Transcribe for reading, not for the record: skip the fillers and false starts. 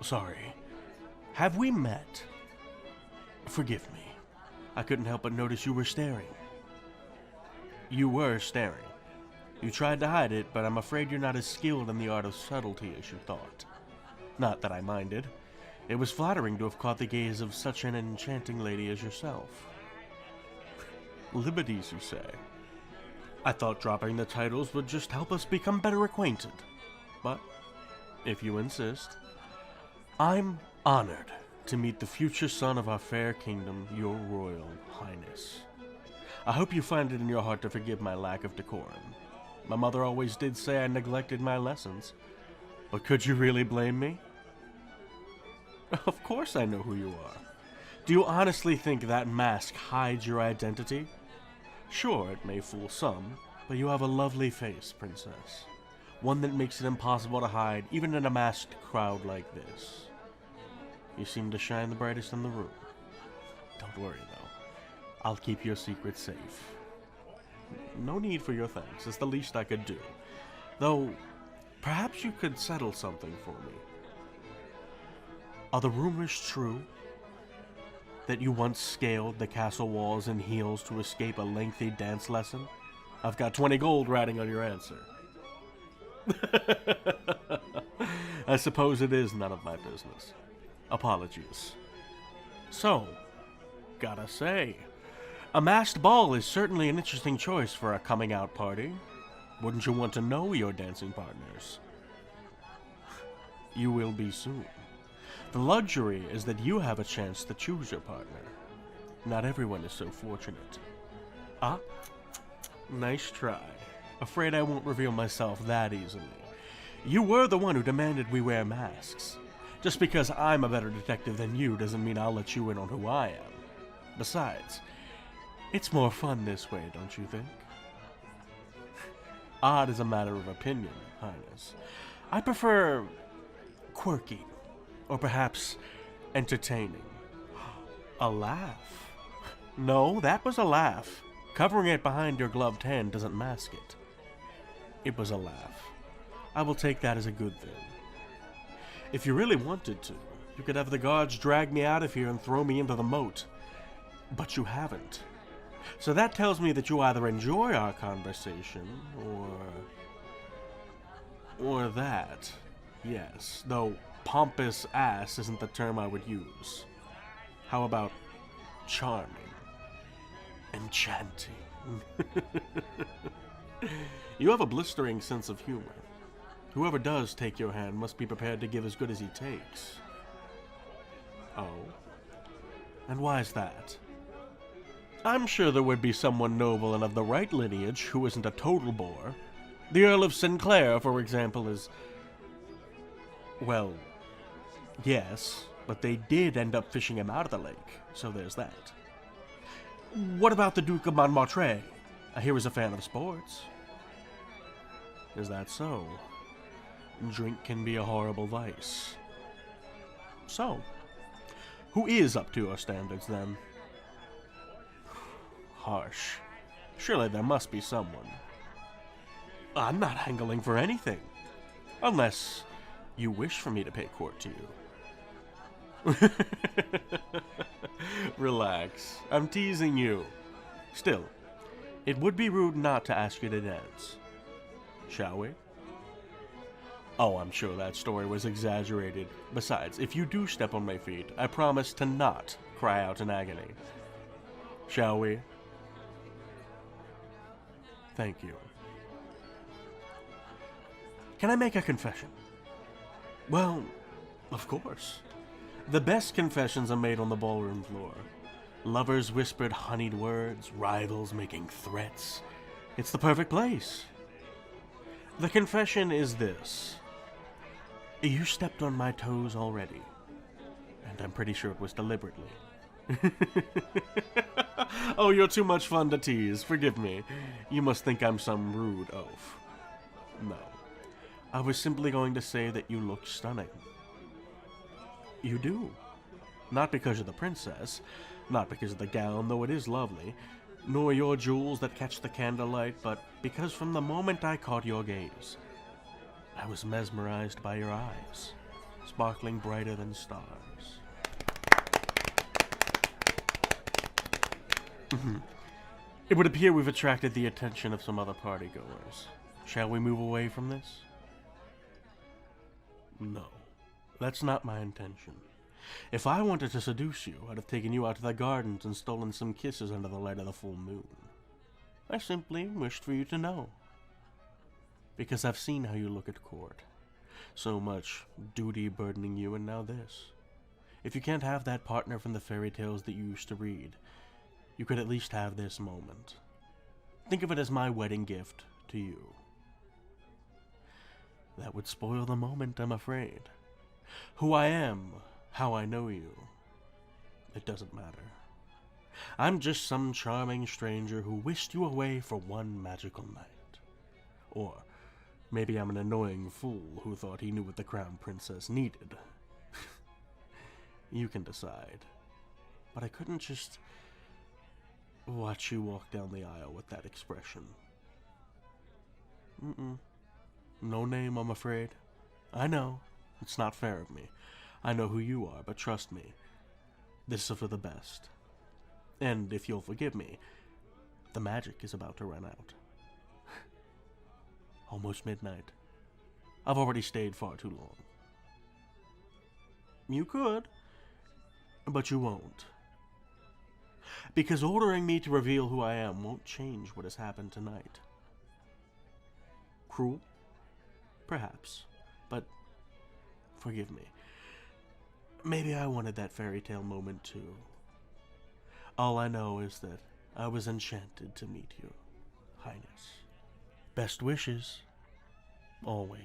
Sorry. Have we met? Forgive me. I couldn't help but notice you were staring. You were staring. You tried to hide it, but I'm afraid you're not as skilled in the art of subtlety as you thought. Not that I minded. It was flattering to have caught the gaze of such an enchanting lady as yourself. Liberties, you say? I thought dropping the titles would just help us become better acquainted. But, if you insist, I'm honored to meet the future son of our fair kingdom, your royal highness. I hope you find it in your heart to forgive my lack of decorum. My mother always did say I neglected my lessons. But could you really blame me? Of course I know who you are. Do you honestly think that mask hides your identity? Sure, it may fool some, but you have a lovely face, princess. One that makes it impossible to hide, even in a masked crowd like this. You seem to shine the brightest in the room. Don't worry, though. I'll keep your secret safe. No need for your thanks. It's the least I could do. Though, perhaps you could settle something for me. Are the rumors true? That you once scaled the castle walls in heels to escape a lengthy dance lesson? I've got 20 gold riding on your answer. I suppose it is none of my business. Apologies. So, gotta say, a masked ball is certainly an interesting choice for a coming-out party. Wouldn't you want to know your dancing partners? You will be soon. The luxury is that you have a chance to choose your partner. Not everyone is so fortunate. Ah, nice try. Afraid I won't reveal myself that easily. You were the one who demanded we wear masks. Just because I'm a better detective than you doesn't mean I'll let you in on who I am. Besides, it's more fun this way, don't you think? Odd is a matter of opinion, Highness. I prefer quirky, or perhaps entertaining. A laugh? No, that was a laugh. Covering it behind your gloved hand doesn't mask it. It was a laugh. I will take that as a good thing. If you really wanted to, you could have the guards drag me out of here and throw me into the moat. But you haven't. So that tells me that you either enjoy our conversation, or that. Yes, though pompous ass isn't the term I would use. How about charming? Enchanting. You have a blistering sense of humor. Whoever does take your hand must be prepared to give as good as he takes. Oh? And why is that? I'm sure there would be someone noble and of the right lineage who isn't a total bore. The Earl of Sinclair, for example, is... well, yes, but they did end up fishing him out of the lake, so there's that. What about the Duke of Montmartre? I hear he's a fan of sports. Is that so? Drink can be a horrible vice. So, who is up to our standards, then? Harsh. Surely there must be someone. I'm not angling for anything. Unless you wish for me to pay court to you. Relax. I'm teasing you. Still, it would be rude not to ask you to dance. Shall we? Oh, I'm sure that story was exaggerated. Besides, if you do step on my feet, I promise to not cry out in agony. Shall we? Thank you. Can I make a confession? Well, of course. The best confessions are made on the ballroom floor. Lovers whispered honeyed words, rivals making threats. It's the perfect place. The confession is this. You stepped on my toes already, and I'm pretty sure it was deliberately. Oh, you're too much fun to tease. Forgive me. You must think I'm some rude oaf. No. I was simply going to say that you look stunning. You do. Not because of the princess, not because of the gown, though it is lovely, nor your jewels that catch the candlelight, but because from the moment I caught your gaze, I was mesmerized by your eyes. sparkling brighter than stars. It would appear we've attracted the attention of some other partygoers. Shall we move away from this? No, that's not my intention. If I wanted to seduce you, I'd have taken you out to the gardens and stolen some kisses under the light of the full moon. I simply wished for you to know. Because I've seen how you look at court. So much duty burdening you, and now this. If you can't have that partner from the fairy tales that you used to read, you could at least have this moment. Think of it as my wedding gift to you. That would spoil the moment, I'm afraid. Who I am, how I know you, it doesn't matter. I'm just some charming stranger who wished you away for one magical night. Or maybe I'm an annoying fool who thought he knew what the crown princess needed. You can decide. But I couldn't just watch you walk down the aisle with that expression. No name, I'm afraid. I know, it's not fair of me. I know who you are, but trust me, this is for the best. And if you'll forgive me, the magic is about to run out. Almost midnight. I've already stayed far too long. You could, but you won't. Because ordering me to reveal who I am won't change what has happened tonight. Cruel? Perhaps. But forgive me. Maybe I wanted that fairy tale moment too. All I know is that I was enchanted to meet you, Highness. Best wishes. Always.